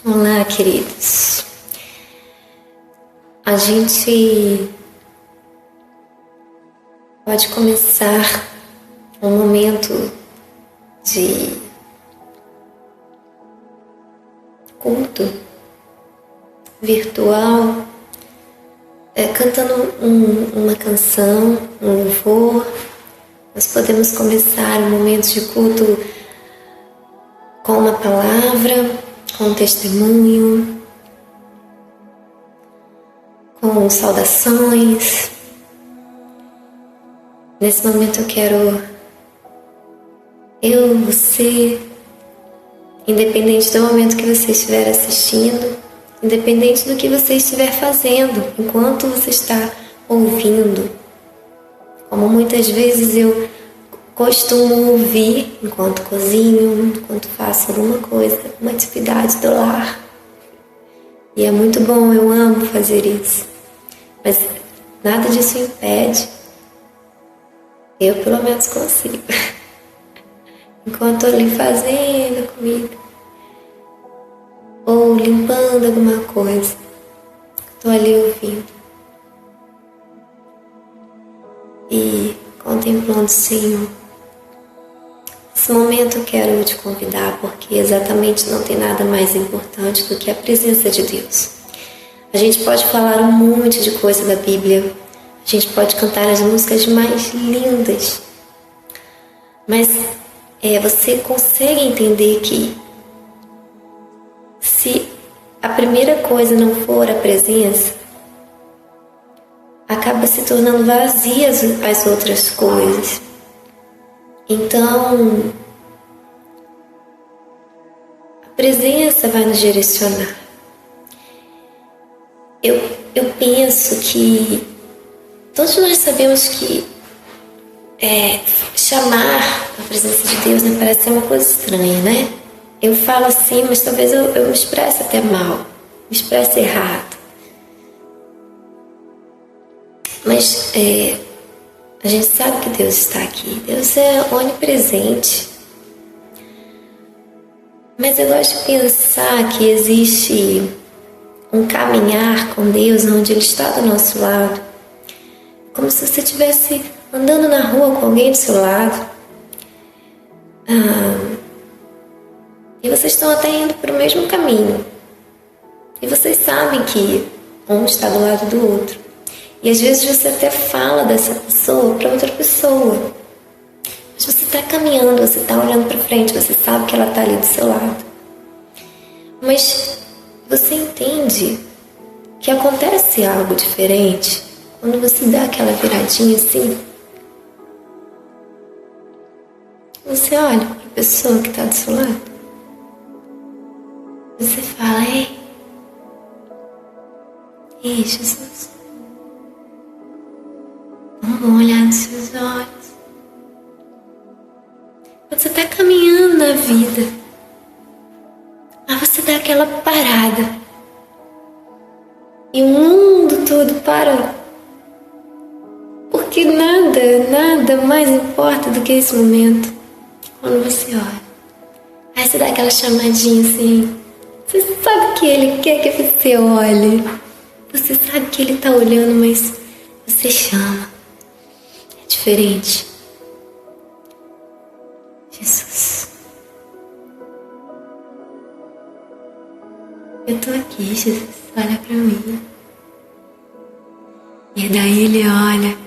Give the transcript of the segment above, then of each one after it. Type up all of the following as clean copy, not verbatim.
Olá, queridos. A gente pode começar um momento de culto virtual, cantando uma canção, um louvor. Nós podemos começar um momento de culto com uma palavra, com um testemunho, com saudações. Nesse momento eu quero você, independente do momento que você estiver assistindo, independente do que você estiver fazendo, enquanto você está ouvindo. Como muitas vezes eu costumo ouvir enquanto cozinho, enquanto faço alguma coisa, uma atividade do lar. E é muito bom, eu amo fazer isso. Mas nada disso impede. Eu pelo menos consigo. Enquanto eu ali fazendo a comida, ou limpando alguma coisa, estou ali ouvindo. E contemplando o Senhor. Nesse momento eu quero te convidar, porque exatamente não tem nada mais importante do que a presença de Deus. A gente pode falar um monte de coisa da Bíblia, a gente pode cantar as músicas mais lindas, mas você consegue entender que se a primeira coisa não for a presença, acaba se tornando vazias as outras coisas. Então, a presença vai nos direcionar. Eu penso que todos nós sabemos que chamar a presença de Deus, né, parece ser uma coisa estranha, né? Eu falo assim, mas talvez eu me expresse até mal, me expresse errado. Mas a gente sabe que Deus está aqui. Deus é onipresente. Mas eu gosto de pensar que existe um caminhar com Deus onde Ele está do nosso lado. Como se você estivesse andando na rua com alguém do seu lado. E vocês estão até indo para o mesmo caminho. E vocês sabem que um está do lado do outro. E às vezes você até fala dessa pessoa para outra pessoa. Mas você está caminhando, você está olhando para frente, você sabe que ela está ali do seu lado. Mas você entende que acontece algo diferente quando você dá aquela viradinha assim. Você olha para a pessoa que está do seu lado. Você fala, ei Jesus, vamos olhar nos seus olhos. Você está caminhando na vida, mas você dá aquela parada e o mundo todo para, porque nada mais importa do que esse momento. Quando você olha, aí você dá aquela chamadinha assim. Você sabe que Ele quer que você olhe, você sabe que Ele está olhando, mas você chama. É diferente. Jesus, eu tô aqui, Jesus, olha pra mim. E daí Ele olha.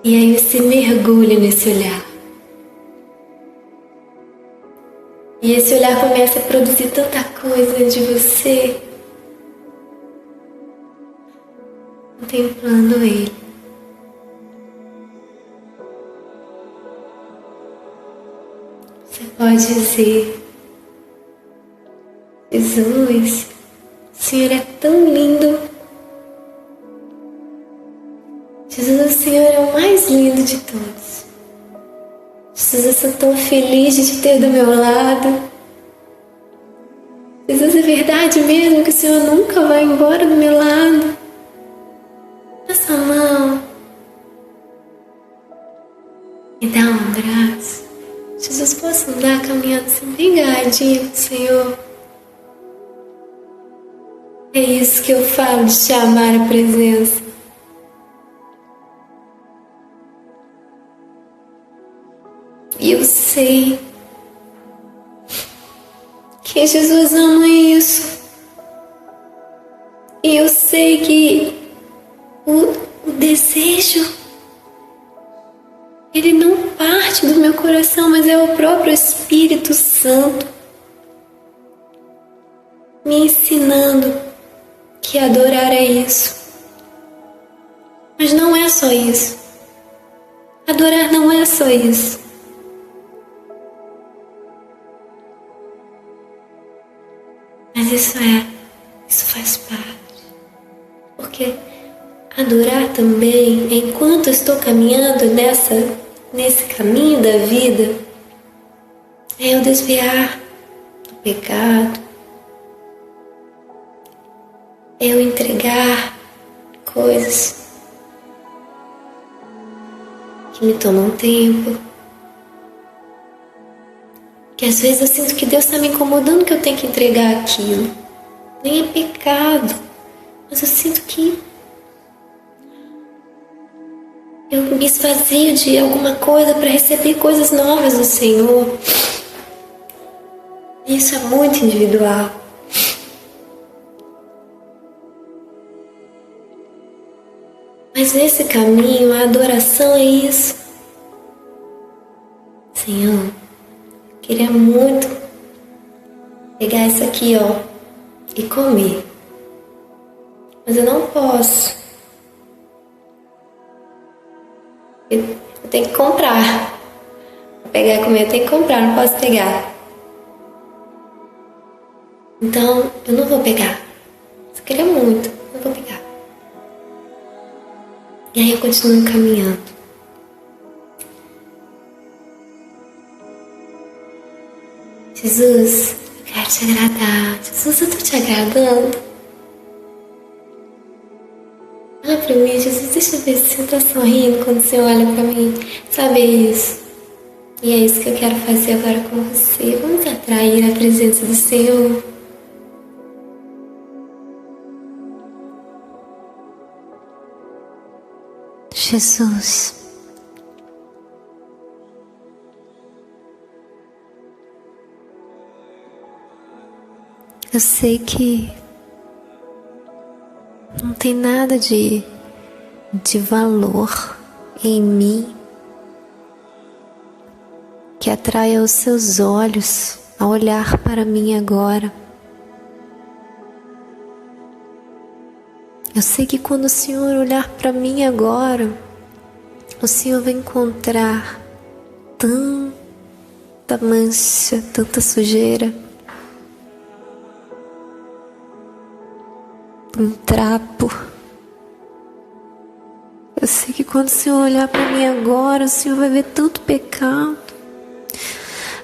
E aí você mergulha nesse olhar. E esse olhar começa a produzir tanta coisa de você. Contemplando Ele. Você pode dizer, Jesus, o Senhor é tão lindo. Jesus, o Senhor é o mais lindo de todos. Jesus, eu sou tão feliz de te ter do meu lado. Jesus, é verdade mesmo que o Senhor nunca vai embora do meu lado. Dá sua mão. Me dá um abraço. Jesus, posso andar caminhando assim bem agarradinho com o Senhor? É isso que eu falo de chamar a presença. E eu sei que Jesus ama isso. E eu sei que o desejo, ele não parte do meu coração, mas é o próprio Espírito Santo me ensinando que adorar é isso. Mas não é só isso. Adorar não é só isso. Mas isso faz parte. Porque adorar também, enquanto eu estou caminhando nesse caminho da vida, é eu desviar do pecado, é eu entregar coisas que me tomam tempo, que às vezes eu sinto que Deus está me incomodando, que eu tenho que entregar aquilo. Nem é pecado, mas eu sinto que eu me esvazio de alguma coisa para receber coisas novas do Senhor. Isso é muito individual. Mas nesse caminho, a adoração é isso. Senhor, eu queria muito pegar isso aqui, e comer. Mas eu não posso. Eu tenho que comprar. Pra pegar e comer, eu tenho que comprar, não posso pegar. Então, eu não vou pegar. Eu queria muito, não vou pegar. E aí eu continuo caminhando. Jesus, eu quero te agradar. Jesus, eu tô te agradando. Olha pra mim, Jesus, deixa eu ver se você tá sorrindo quando você olha pra mim. Sabe isso? E é isso que eu quero fazer agora com você. Vamos atrair a presença do Senhor. Jesus, eu sei que não tem nada de valor em mim que atraia os seus olhos a olhar para mim agora. Eu sei que quando o Senhor olhar para mim agora, o Senhor vai encontrar tanta mancha, tanta sujeira, um trapo. Eu sei que quando o Senhor olhar para mim agora, o Senhor vai ver tanto pecado,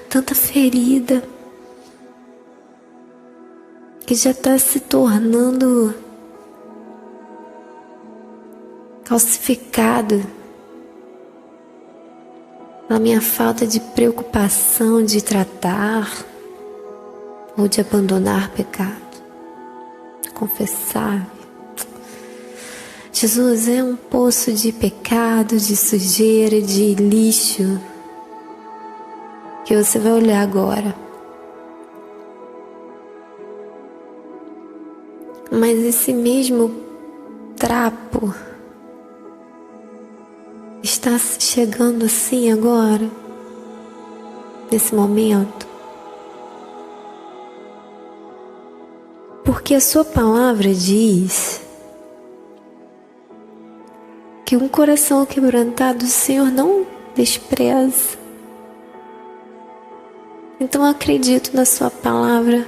tanta ferida, que já está se tornando calcificado na minha falta de preocupação de tratar ou de abandonar pecado, confessar. Jesus, é um poço de pecado, de sujeira, de lixo que você vai olhar agora. Mas esse mesmo trapo está chegando assim agora, nesse momento, porque a sua palavra diz que um coração quebrantado o Senhor não despreza. Então eu acredito na sua palavra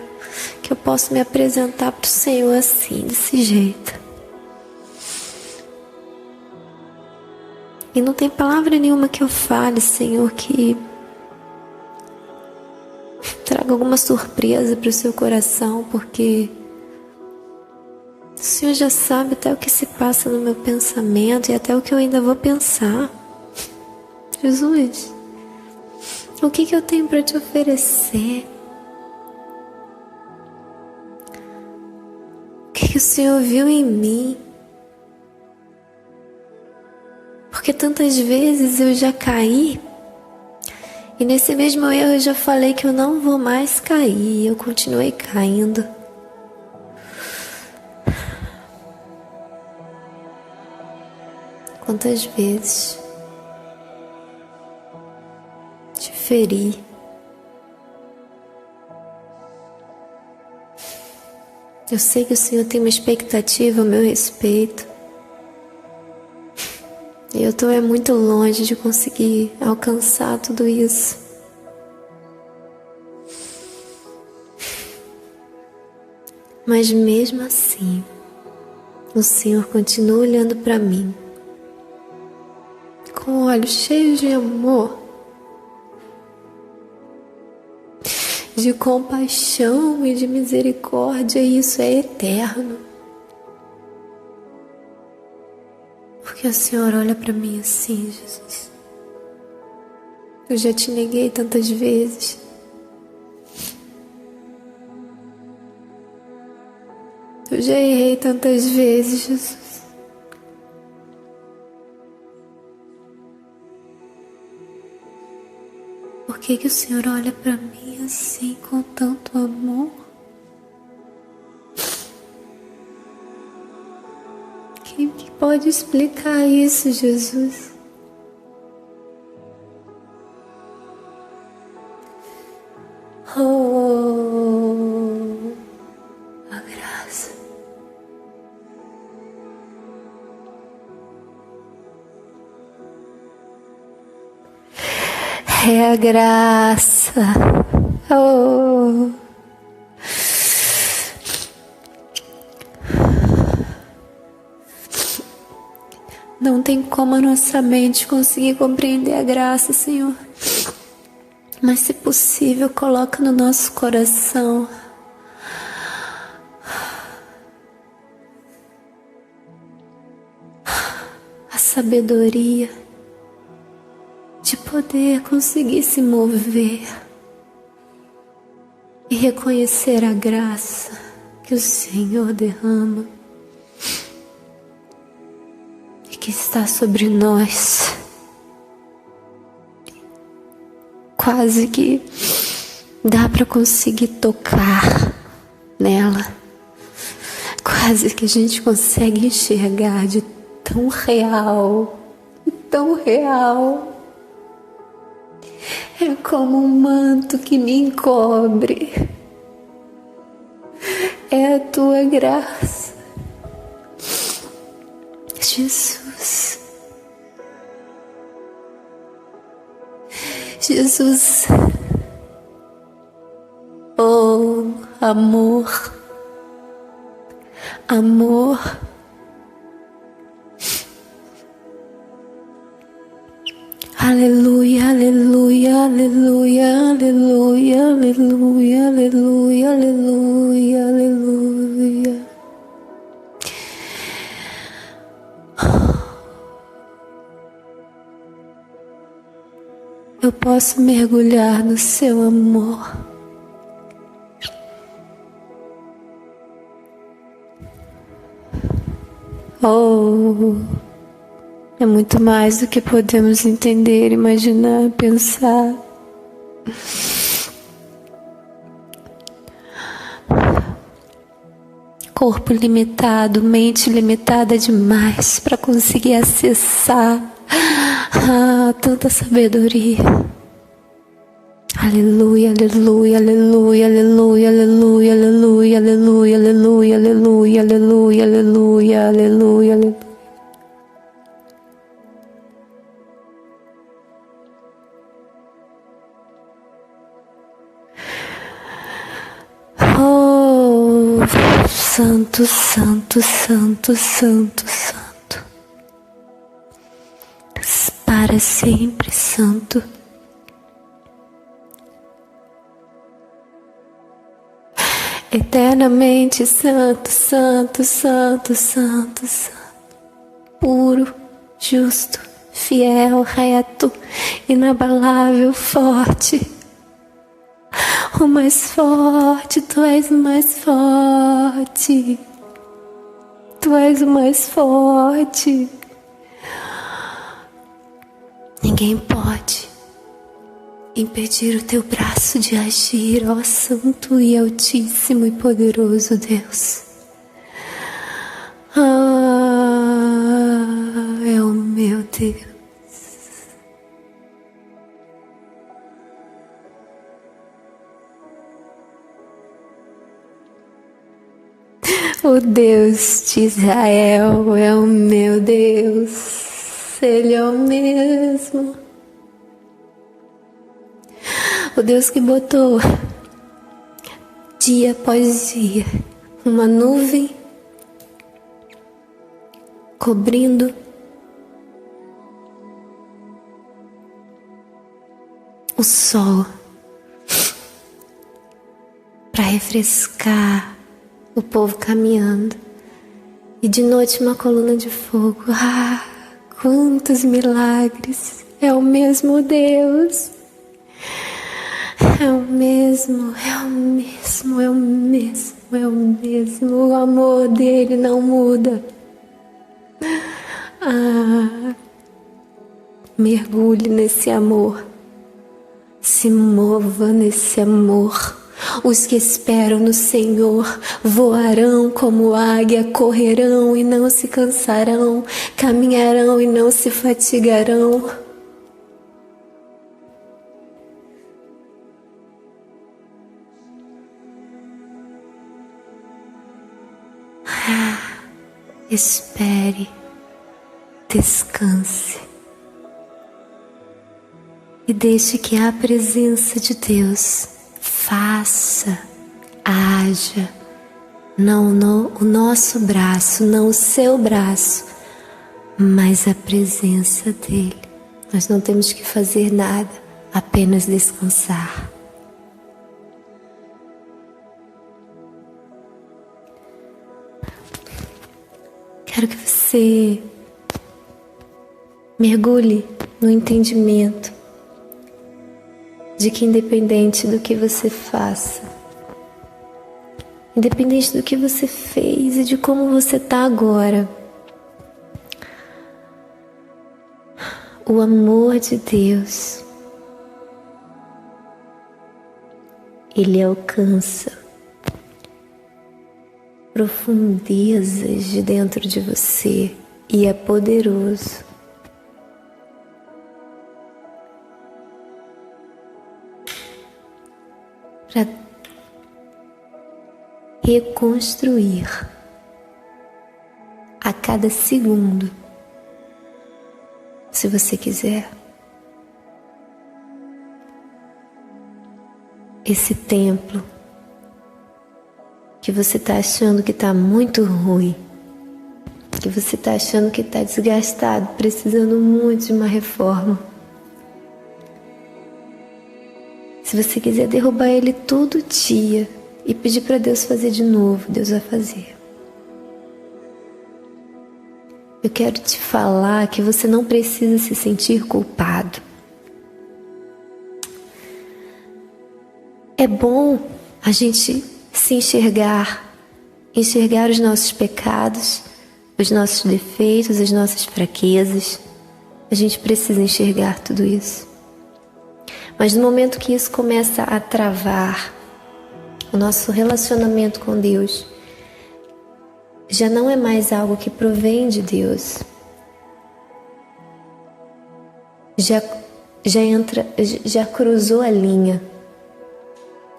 que eu posso me apresentar para o Senhor assim, desse jeito. E não tem palavra nenhuma que eu fale, Senhor, que traga alguma surpresa para o seu coração, porque o Senhor já sabe até o que se passa no meu pensamento e até o que eu ainda vou pensar. Jesus, o que eu tenho para te oferecer? O que o Senhor viu em mim? Porque tantas vezes eu já caí, e nesse mesmo erro eu já falei que eu não vou mais cair, eu continuei caindo. Quantas vezes te feri? Eu sei que o Senhor tem uma expectativa a meu respeito. E eu estou muito longe de conseguir alcançar tudo isso. Mas mesmo assim, o Senhor continua olhando para mim com olhos cheios de amor, de compaixão e de misericórdia, e isso é eterno. Porque o Senhor olha para mim assim: Jesus, eu já te neguei tantas vezes. Eu já errei tantas vezes, Jesus. Por que o Senhor olha para mim assim com tanto amor? Quem que pode explicar isso, Jesus? Oh, a graça. É a graça. Oh. Não tem como a nossa mente conseguir compreender a graça, Senhor. Mas, se possível, coloca no nosso coração a sabedoria de poder conseguir se mover e reconhecer a graça que o Senhor derrama e que está sobre nós. Quase que dá para conseguir tocar nela. Quase que a gente consegue enxergar de tão real, tão real. É como um manto que me encobre. É a tua graça, Jesus. Jesus, oh amor, amor, aleluia, aleluia, aleluia, aleluia, aleluia, aleluia, aleluia, aleluia. Eu posso mergulhar no seu amor. Oh, é muito mais do que podemos entender, imaginar, pensar. Corpo limitado, mente limitada demais para conseguir acessar tanta sabedoria. Aleluia, aleluia, aleluia, aleluia, aleluia, aleluia, aleluia, aleluia, aleluia, aleluia, aleluia, aleluia, aleluia. Oh, santo, santo, santo, santo, santo. Para sempre santo. Eternamente santo, santo, santo, santo, santo. Puro, justo, fiel, reto, inabalável, forte. O mais forte, tu és o mais forte. Tu és o mais forte. Ninguém pode impedir o teu braço de agir, ó Santo e Altíssimo e Poderoso Deus. É o meu Deus. O Deus de Israel é o meu Deus, Ele é o mesmo. O Deus que botou dia após dia uma nuvem cobrindo o sol para refrescar o povo caminhando, e de noite uma coluna de fogo. Quantos milagres! É o mesmo Deus. É o mesmo, é o mesmo, é o mesmo, é o mesmo. O amor dele não muda. Mergulhe nesse amor. Se mova nesse amor. Os que esperam no Senhor voarão como águia, correrão e não se cansarão, caminharão e não se fatigarão. Espere, descanse e deixe que a presença de Deus faça, haja, não o nosso braço, não o seu braço, mas a presença dele. Nós não temos que fazer nada, apenas descansar. Quero que você mergulhe no entendimento de que independente do que você faça, independente do que você fez e de como você está agora, o amor de Deus, Ele alcança profundezas de dentro de você e é poderoso para reconstruir a cada segundo, se você quiser, esse templo que você está achando que está muito ruim, que você está achando que está desgastado, precisando muito de uma reforma. Se você quiser derrubar ele todo dia e pedir para Deus fazer de novo, Deus vai fazer. Eu quero te falar que você não precisa se sentir culpado. É bom a gente se enxergar os nossos pecados, os nossos defeitos, as nossas fraquezas. A gente precisa enxergar tudo isso. Mas no momento que isso começa a travar o nosso relacionamento com Deus, já não é mais algo que provém de Deus. Já cruzou a linha.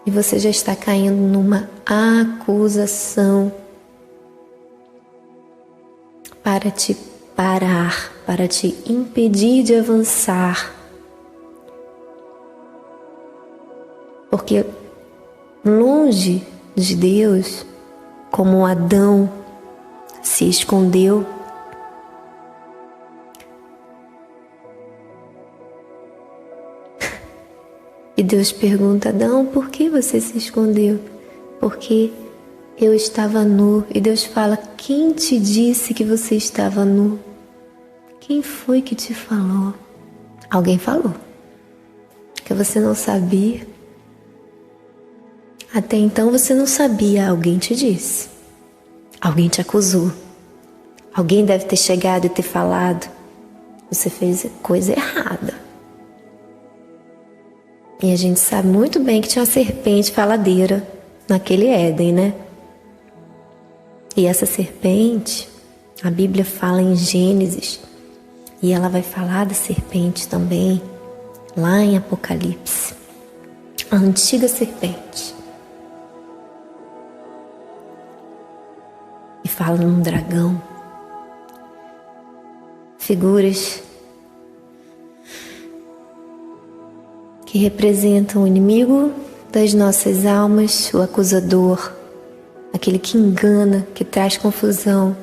E você já está caindo numa acusação para te parar, para te impedir de avançar. Porque longe de Deus, como Adão se escondeu, e Deus pergunta: Adão, por que você se escondeu? Porque eu estava nu. E Deus fala: quem te disse que você estava nu? Quem foi que te falou? Alguém falou que você não sabia. Até então você não sabia, alguém te disse. Alguém te acusou. Alguém deve ter chegado e ter falado: você fez coisa errada. E a gente sabe muito bem que tinha uma serpente faladeira naquele Éden, né? E essa serpente, a Bíblia fala em Gênesis, e ela vai falar da serpente também, lá em Apocalipse. A antiga serpente. E fala num dragão. Figuras que representam o inimigo das nossas almas, o acusador, aquele que engana, que traz confusão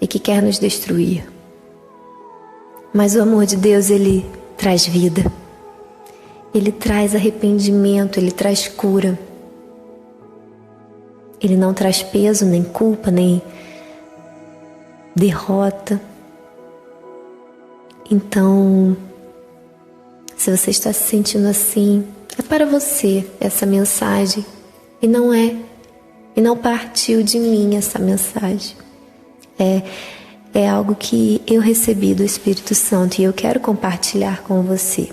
e que quer nos destruir. Mas o amor de Deus, ele traz vida. Ele traz arrependimento, ele traz cura. Ele não traz peso, nem culpa, nem derrota. Então, se você está se sentindo assim, é para você essa mensagem. E não partiu de mim essa mensagem. É algo que eu recebi do Espírito Santo e eu quero compartilhar com você.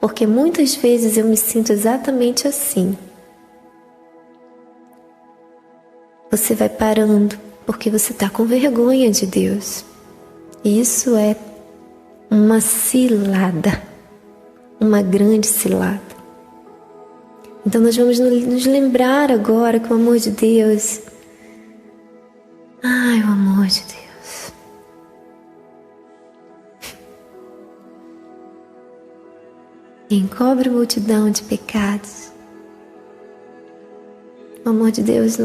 Porque muitas vezes eu me sinto exatamente assim. Você vai parando porque você está com vergonha de Deus. E isso é uma cilada, uma grande cilada. Então nós vamos nos lembrar agora que o amor de Deus, o amor de Deus, encobre multidão de pecados. O amor de Deus,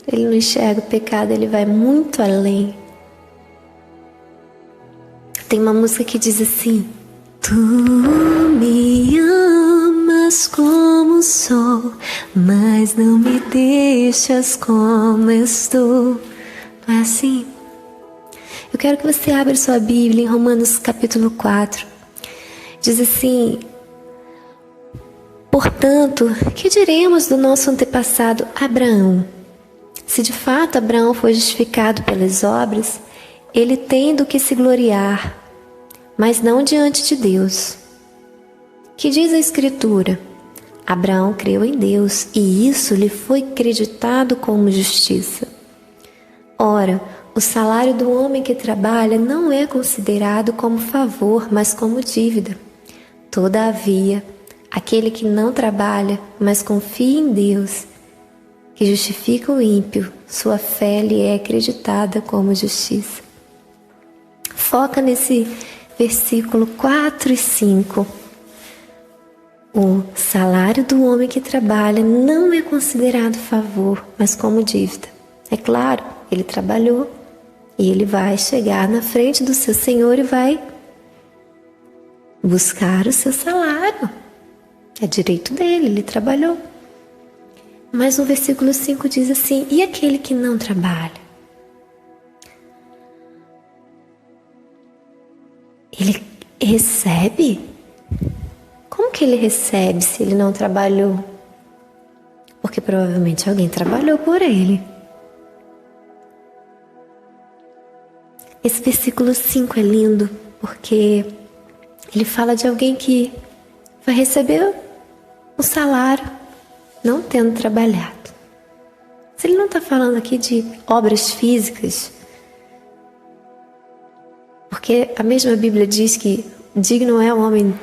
ele não enxerga o pecado, ele vai muito além. Tem uma música que diz assim: tu me amas como sou, mas não me deixas como estou. Não é assim? Eu quero que você abra sua Bíblia em Romanos capítulo 4. Diz assim: portanto, que diremos do nosso antepassado Abraão? Se de fato Abraão foi justificado pelas obras, ele tem do que se gloriar, mas não diante de Deus. Que diz a Escritura? Abraão creu em Deus, e isso lhe foi creditado como justiça. Ora, o salário do homem que trabalha não é considerado como favor, mas como dívida. Todavia, aquele que não trabalha, mas confia em Deus, que justifica o ímpio, sua fé lhe é acreditada como justiça. Foca nesse versículo 4 e 5. O salário do homem que trabalha não é considerado favor, mas como dívida. É claro, ele trabalhou e ele vai chegar na frente do seu Senhor e vai buscar o seu salário. É direito dele, ele trabalhou. Mas no versículo 5 diz assim: e aquele que não trabalha? Ele recebe? Como que ele recebe se ele não trabalhou? Porque provavelmente alguém trabalhou por ele. Esse versículo 5 é lindo porque ele fala de alguém que vai receber um salário não tendo trabalhado. Se ele não está falando aqui de obras físicas, porque a mesma Bíblia diz que digno é o homem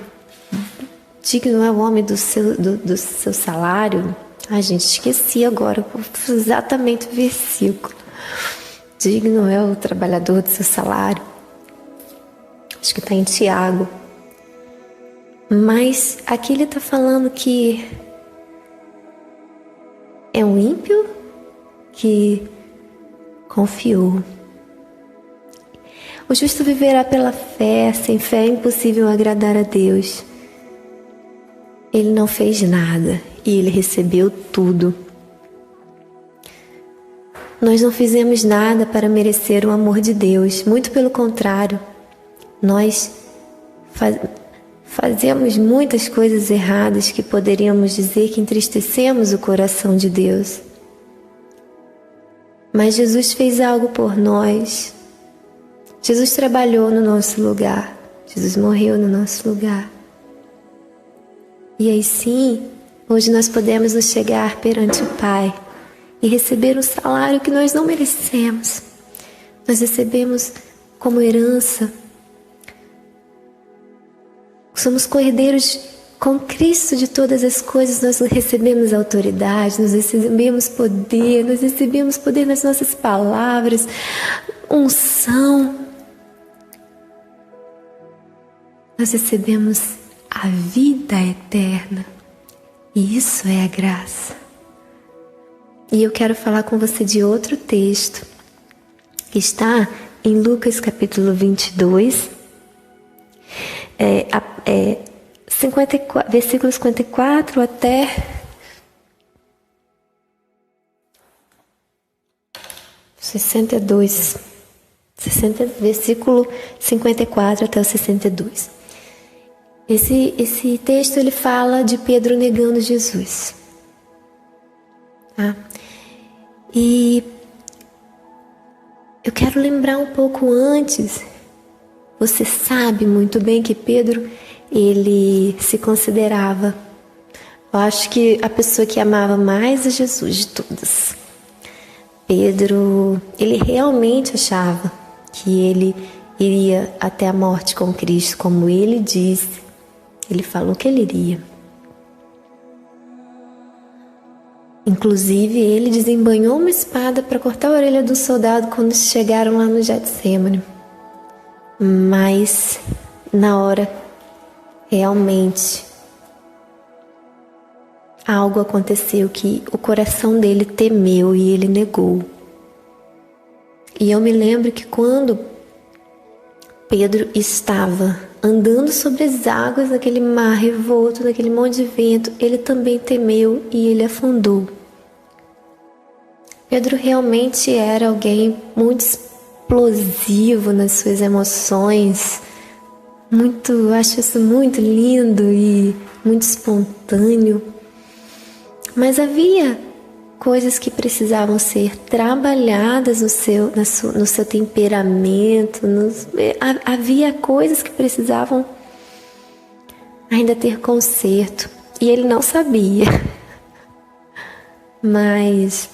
do seu salário. Ai, gente, esqueci agora exatamente o versículo. Digno é o trabalhador do seu salário. Acho que está em Tiago. Mas aqui ele está falando que é um ímpio que confiou. O justo viverá pela fé, sem fé é impossível agradar a Deus. Ele não fez nada e ele recebeu tudo. Nós não fizemos nada para merecer o amor de Deus, muito pelo contrário. Nós fazemos muitas coisas erradas que poderíamos dizer que entristecemos o coração de Deus. Mas Jesus fez algo por nós. Jesus trabalhou no nosso lugar. Jesus morreu no nosso lugar. E aí sim, hoje nós podemos nos chegar perante o Pai e receber um salário que nós não merecemos. Nós recebemos como herança. Somos co-herdeiros com Cristo de todas as coisas. Nós recebemos autoridade, nós recebemos poder nas nossas palavras, unção. Nós recebemos a vida eterna. E isso é a graça. E eu quero falar com você de outro texto, que está em Lucas capítulo 22, versículos 54 até 62. Versículo 54 até o 62. Esse texto ele fala de Pedro negando Jesus. Tá? E eu quero lembrar um pouco antes. Você sabe muito bem que Pedro, ele se considerava, eu acho que a pessoa que amava mais a Jesus de todas. Pedro, ele realmente achava que ele iria até a morte com Cristo, como ele disse. Ele falou que ele iria. Inclusive, ele desembanhou uma espada para cortar a orelha do soldado quando chegaram lá no Getsêmani. Mas, na hora, realmente, algo aconteceu que o coração dele temeu e ele negou. E eu me lembro que quando Pedro estava andando sobre as águas naquele mar revolto, naquele monte de vento, ele também temeu e ele afundou. Pedro realmente era alguém muito explosivo nas suas emoções, eu acho isso muito lindo e muito espontâneo. Mas havia coisas que precisavam ser trabalhadas no seu temperamento. Havia coisas que precisavam ainda ter conserto. E ele não sabia. Mas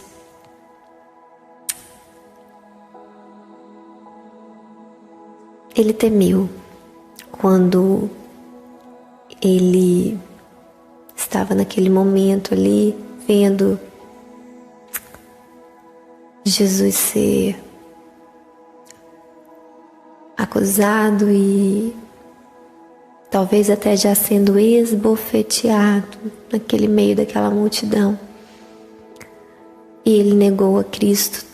ele temeu quando ele estava naquele momento ali, vendo Jesus ser acusado e talvez até já sendo esbofeteado naquele meio daquela multidão. E ele negou a Cristo.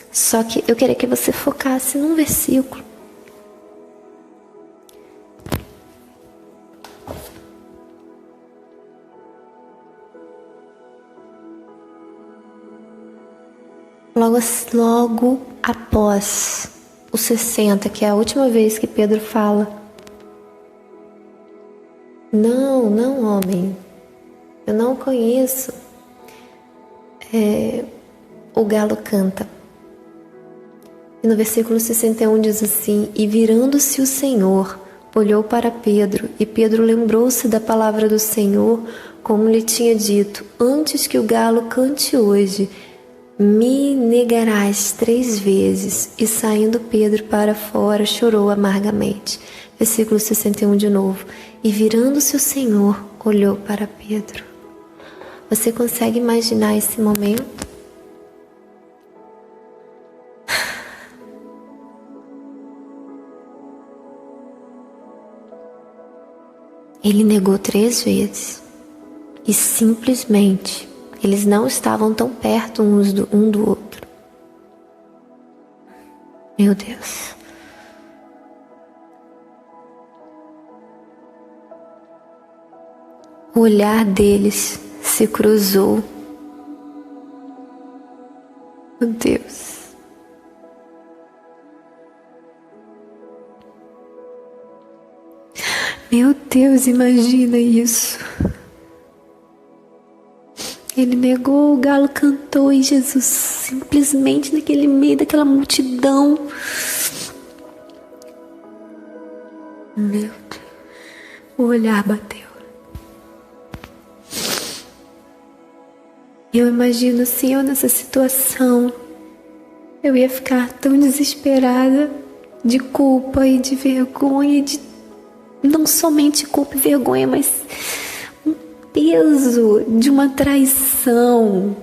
Só que eu queria que você focasse num versículo. Logo após o 60, que é a última vez que Pedro fala: Não, homem, eu não conheço. O galo canta. E no versículo 61 diz assim: E virando-se o Senhor, olhou para Pedro, e Pedro lembrou-se da palavra do Senhor, como lhe tinha dito: Antes que o galo cante hoje, me negarás 3 vezes. E saindo Pedro para fora, chorou amargamente. Versículo 61 de novo. E virando-se o Senhor, olhou para Pedro. Você consegue imaginar esse momento? Ele negou 3 vezes. E simplesmente eles não estavam tão perto um do outro. Meu Deus. O olhar deles se cruzou. Meu Deus. Meu Deus, imagina isso. Ele negou, o galo cantou e Jesus simplesmente naquele meio daquela multidão. Meu Deus, o olhar bateu. Eu imagino assim, eu nessa situação, eu ia ficar tão desesperada de culpa e de vergonha, de não somente culpa e vergonha, mas um peso de uma traição.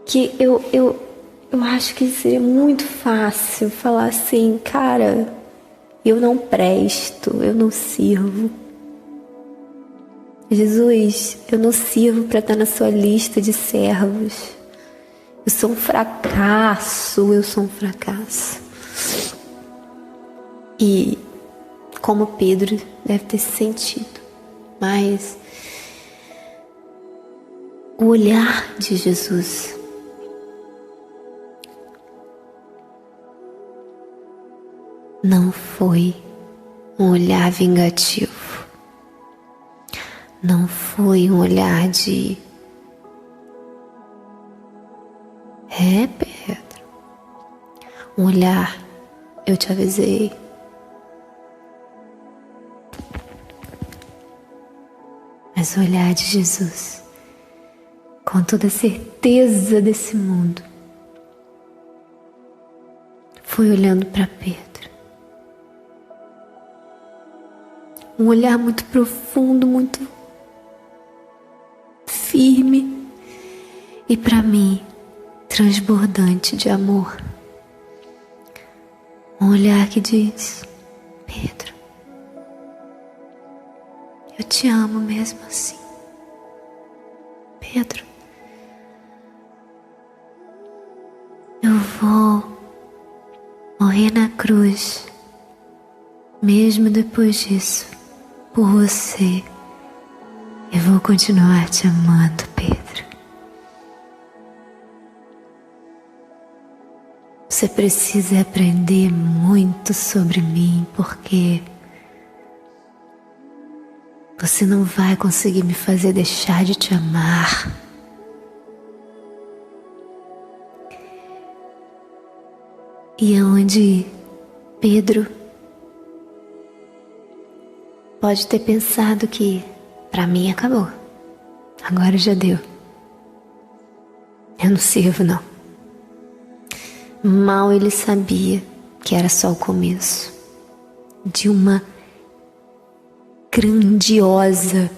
Que eu acho que seria muito fácil falar assim, cara, eu não presto, eu não sirvo. Jesus, eu não sirvo para estar na sua lista de servos. Eu sou um fracasso, eu sou um fracasso. E como Pedro deve ter se sentido, mas o olhar de Jesus não foi um olhar vingativo. Não foi um olhar de Pedro. Um olhar, eu te avisei. Mas o olhar de Jesus, com toda a certeza desse mundo, foi olhando para Pedro. Um olhar muito profundo, muito firme e para mim transbordante de amor. Um olhar que diz: Pedro, eu te amo mesmo assim. Pedro, eu vou morrer na cruz, mesmo depois disso, por você. Eu vou continuar te amando, Pedro. Você precisa aprender muito sobre mim, porque você não vai conseguir me fazer deixar de te amar. E é onde Pedro pode ter pensado que pra mim acabou. Agora já deu. Eu não sirvo, não. Mal ele sabia que era só o começo de uma grandiosa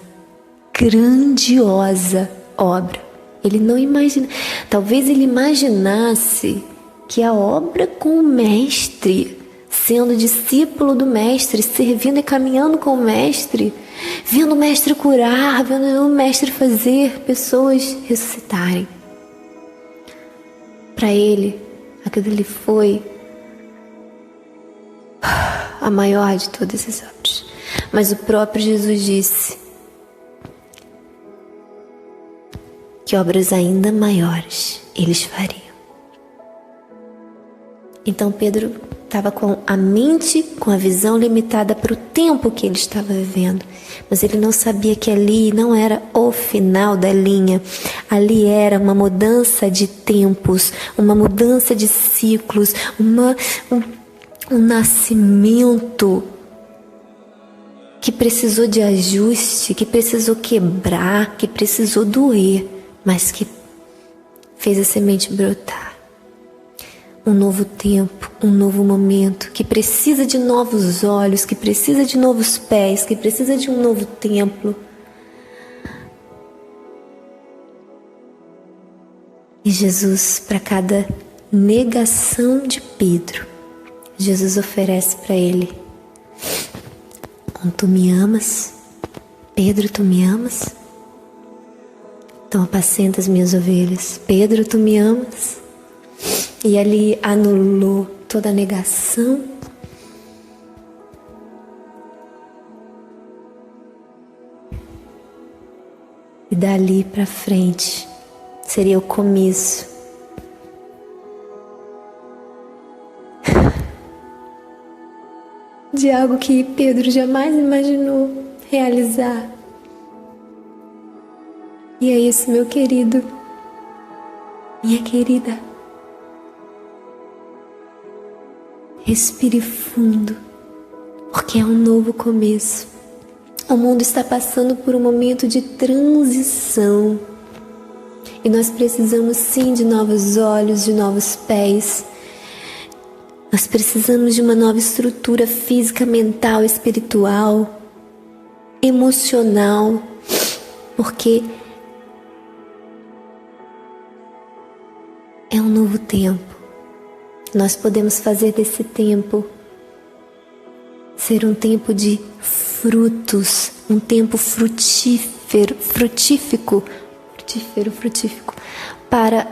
obra. Ele não imagina. Talvez ele imaginasse que a obra com o mestre, sendo discípulo do mestre, servindo e caminhando com o mestre, vendo o mestre curar, vendo o mestre fazer pessoas ressuscitarem. Para ele, aquilo ali foi a maior de todas as obras. Mas o próprio Jesus disse que obras ainda maiores eles fariam. Então Pedro estava com a mente, com a visão limitada para o tempo que ele estava vivendo. Mas ele não sabia que ali não era o final da linha. Ali era uma mudança de tempos, uma mudança de ciclos, um nascimento que precisou de ajuste, que precisou quebrar, que precisou doer, mas que fez a semente brotar. Um novo tempo, um novo momento, que precisa de novos olhos, que precisa de novos pés, que precisa de um novo templo. E Jesus, para cada negação de Pedro, Jesus oferece para ele: tu me amas? Pedro, tu me amas? Então apacenta as minhas ovelhas. Pedro, tu me amas? E ali anulou toda a negação. E dali para frente seria o começo de algo que Pedro jamais imaginou realizar. E é isso, meu querido, minha querida. Respire fundo, porque é um novo começo. O mundo está passando por um momento de transição. E nós precisamos sim de novos olhos, de novos pés. Nós precisamos de uma nova estrutura física, mental, espiritual, emocional, porque é um novo tempo. Nós podemos fazer desse tempo ser um tempo de frutos, um tempo frutífico para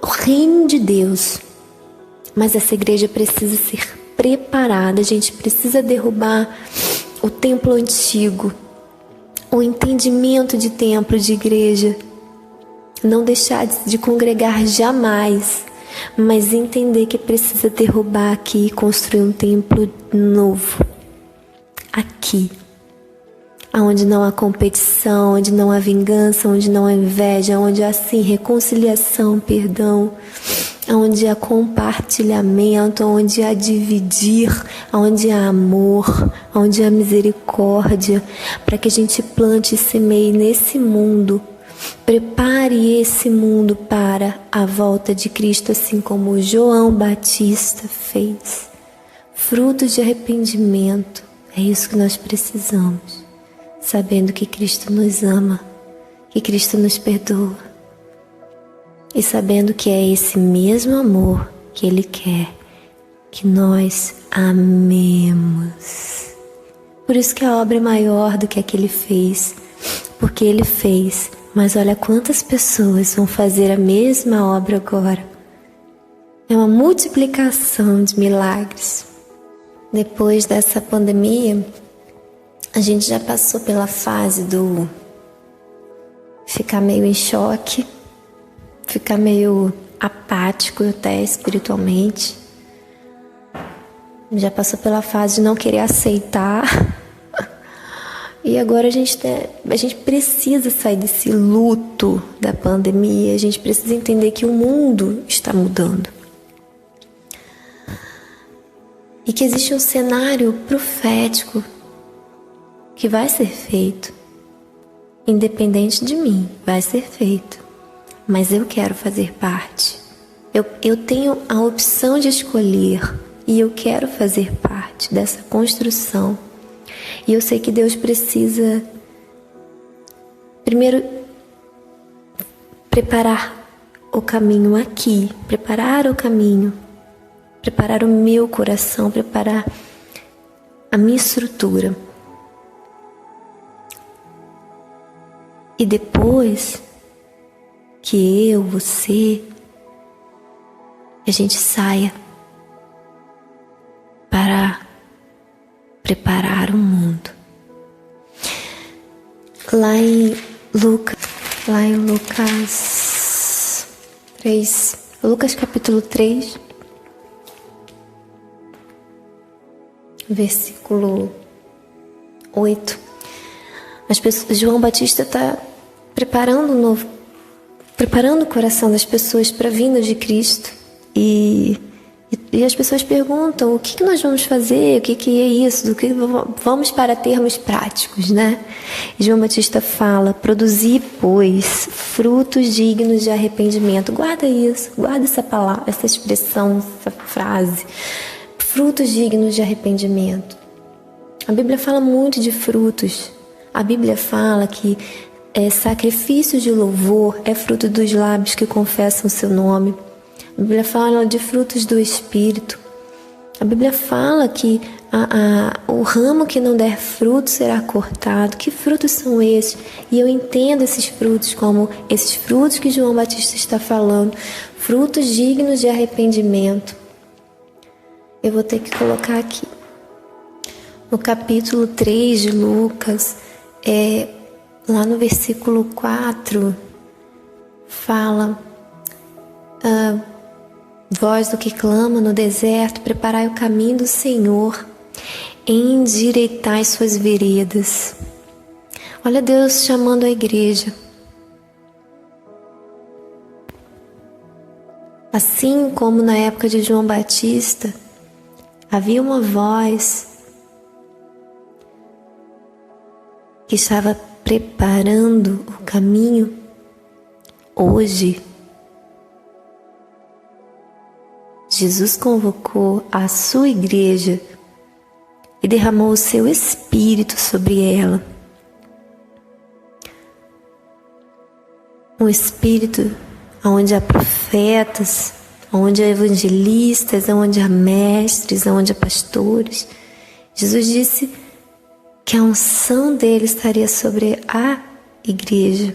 o reino de Deus. Mas essa igreja precisa ser preparada, a gente precisa derrubar o templo antigo, o entendimento de templo, de igreja, não deixar de congregar jamais, mas entender que precisa derrubar aqui e construir um templo novo, aqui, onde não há competição, onde não há vingança, onde não há inveja, onde há sim reconciliação, perdão, onde há compartilhamento, onde há dividir, onde há amor, onde há misericórdia, para que a gente plante e semeie nesse mundo. Prepare esse mundo para a volta de Cristo, assim como João Batista fez. Frutos de arrependimento, é isso que nós precisamos, sabendo que Cristo nos ama, que Cristo nos perdoa, e sabendo que é esse mesmo amor que Ele quer que nós amemos. Por isso que a obra é maior do que a que Ele fez, porque Ele fez. Mas olha quantas pessoas vão fazer a mesma obra agora. É uma multiplicação de milagres. Depois dessa pandemia, a gente já passou pela fase do ficar meio em choque, ficar meio apático até espiritualmente. Já passou pela fase de não querer aceitar. E agora a gente precisa sair desse luto da pandemia, a gente precisa entender que o mundo está mudando. E que existe um cenário profético que vai ser feito, independente de mim, vai ser feito. Mas eu quero fazer parte. Eu tenho a opção de escolher e eu quero fazer parte dessa construção. E eu sei que Deus precisa, primeiro, preparar o caminho aqui, preparar o caminho, preparar o meu coração, preparar a minha estrutura. E depois que eu, você, a gente saia para preparar o mundo. Lá em Lucas 3, Lucas capítulo 3, versículo 8, João Batista está preparando o coração das pessoas para a vinda de Cristo. E as pessoas perguntam: o que nós vamos fazer? O que é isso? Do que vamos para termos práticos, né? E João Batista fala: produzir, pois, frutos dignos de arrependimento. Guarda isso, guarda essa palavra, essa expressão, essa frase. Frutos dignos de arrependimento. A Bíblia fala muito de frutos. A Bíblia fala que sacrifício de louvor é fruto dos lábios que confessam o seu nome. A Bíblia fala de frutos do Espírito. A Bíblia fala que o ramo que não der fruto será cortado. Que frutos são esses? E eu entendo esses frutos como esses frutos que João Batista está falando. Frutos dignos de arrependimento. Eu vou ter que colocar aqui. No capítulo 3 de Lucas, lá no versículo 4, fala: voz do que clama no deserto, preparai o caminho do Senhor, endireitai suas veredas. Olha Deus chamando a igreja Assim como na época de João Batista, havia uma voz que estava preparando o caminho. Hoje, Jesus convocou a sua igreja e derramou o seu Espírito sobre ela. Um Espírito onde há profetas, onde há evangelistas, onde há mestres, onde há pastores. Jesus disse que a unção dele estaria sobre a igreja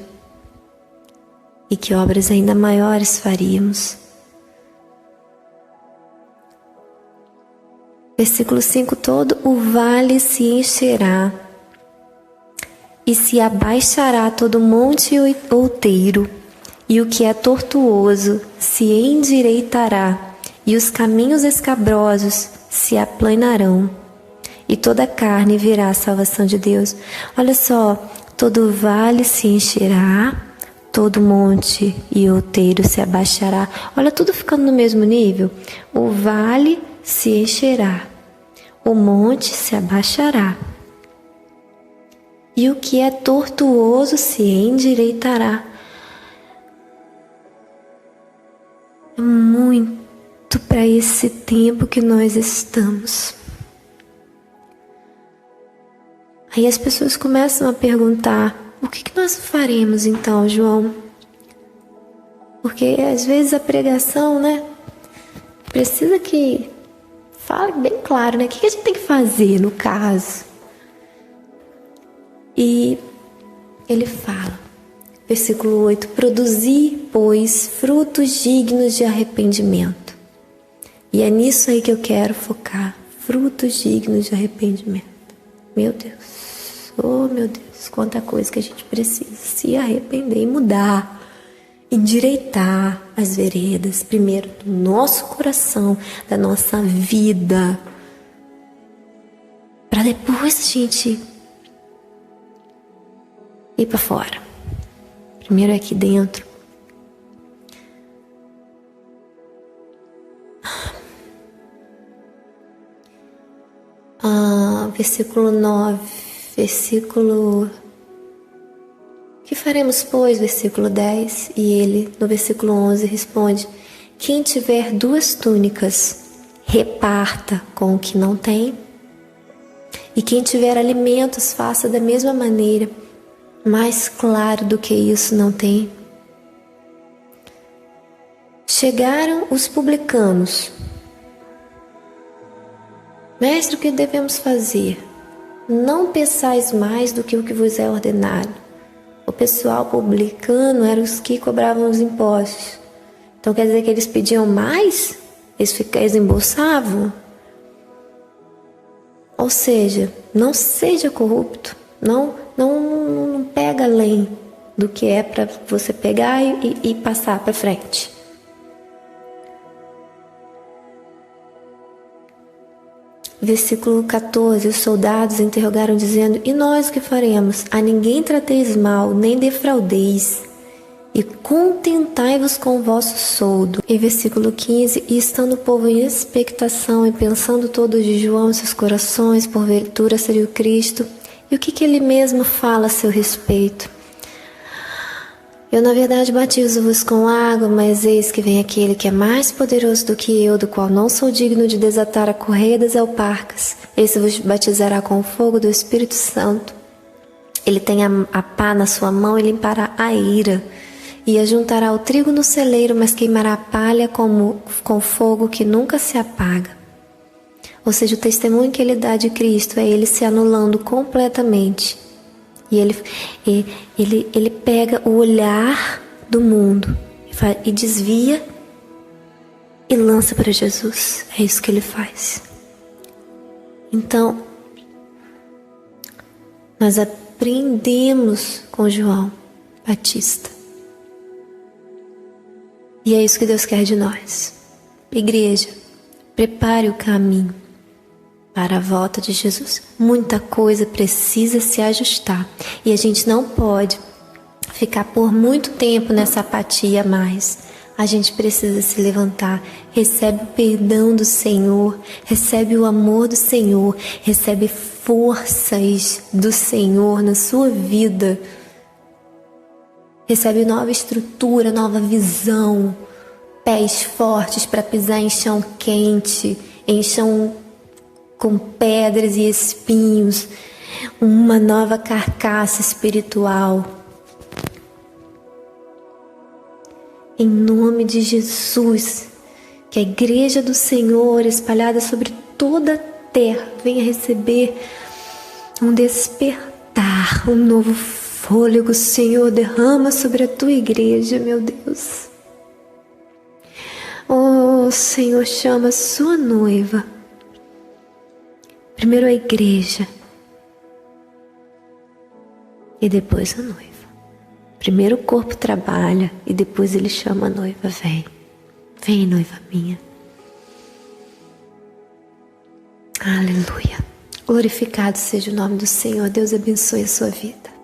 e que obras ainda maiores faríamos. Versículo 5: todo o vale se encherá e se abaixará todo monte outeiro, e o que é tortuoso se endireitará, e os caminhos escabrosos se aplanarão, e toda carne verá a salvação de Deus. Olha só, todo vale se encherá, todo monte e outeiro se abaixará. Olha, tudo ficando no mesmo nível. O vale se encherá, o monte se abaixará, e o que é tortuoso se endireitará. É muito para esse tempo que nós estamos. Aí as pessoas começam a perguntar: o que nós faremos então, João? Porque às vezes a pregação, precisa que fale bem claro, O que a gente tem que fazer no caso? E ele fala, versículo 8: produzi, pois, frutos dignos de arrependimento. E é nisso aí que eu quero focar, frutos dignos de arrependimento. Meu Deus, oh meu Deus, quanta coisa que a gente precisa se arrepender e mudar, endireitar as veredas, primeiro do nosso coração, da nossa vida, para depois a gente ir para fora. Primeiro é aqui dentro. Versículo 9, que faremos, pois? Versículo 10, e ele, no versículo 11, responde: quem tiver 2 túnicas, reparta com o que não tem, e quem tiver alimentos, faça da mesma maneira. Mais claro do que isso não tem. Chegaram os publicanos. Mestre, o que devemos fazer? Não pensais mais do que o que vos é ordenado. O pessoal publicano eram os que cobravam os impostos. Então quer dizer que eles pediam mais? Eles embolsavam? Ou seja, não seja corrupto. Não pega além do que é para você pegar e passar para frente. Versículo 14, os soldados interrogaram dizendo: e nós o que faremos? A ninguém trateis mal, nem defraudeis, e contentai-vos com o vosso soldo. E versículo 15, e estando o povo em expectação e pensando todos de João em seus corações, porventura seria o Cristo. E o que ele mesmo fala a seu respeito? Eu, na verdade, batizo-vos com água, mas eis que vem aquele que é mais poderoso do que eu, do qual não sou digno de desatar a correia das alparcas. Esse vos batizará com o fogo do Espírito Santo. Ele tem a pá na sua mão e limpará a ira, e ajuntará o trigo no celeiro, mas queimará a palha com fogo que nunca se apaga. Ou seja, o testemunho que ele dá de Cristo é ele se anulando completamente. E ele pega o olhar do mundo e desvia e lança para Jesus. É isso que ele faz. Então, nós aprendemos com João Batista. E é isso que Deus quer de nós. Igreja, prepare o caminho para a volta de Jesus. Muita coisa precisa se ajustar. E a gente não pode ficar por muito tempo nessa apatia mais. a gente precisa se levantar. Recebe o perdão do Senhor, recebe o amor do Senhor, recebe forças do Senhor na sua vida. Recebe nova estrutura, nova visão, pés fortes para pisar em chão quente, em chão com pedras e espinhos, uma nova carcaça espiritual. Em nome de Jesus, que a igreja do Senhor, espalhada sobre toda a terra, venha receber um despertar, um novo fôlego. Senhor, derrama sobre a tua igreja, meu Deus. Oh, Senhor, chama a sua noiva. Primeiro a igreja e depois a noiva. Primeiro o corpo trabalha e depois ele chama a noiva. Vem, noiva minha. Aleluia. Glorificado seja o nome do Senhor. Deus abençoe a sua vida.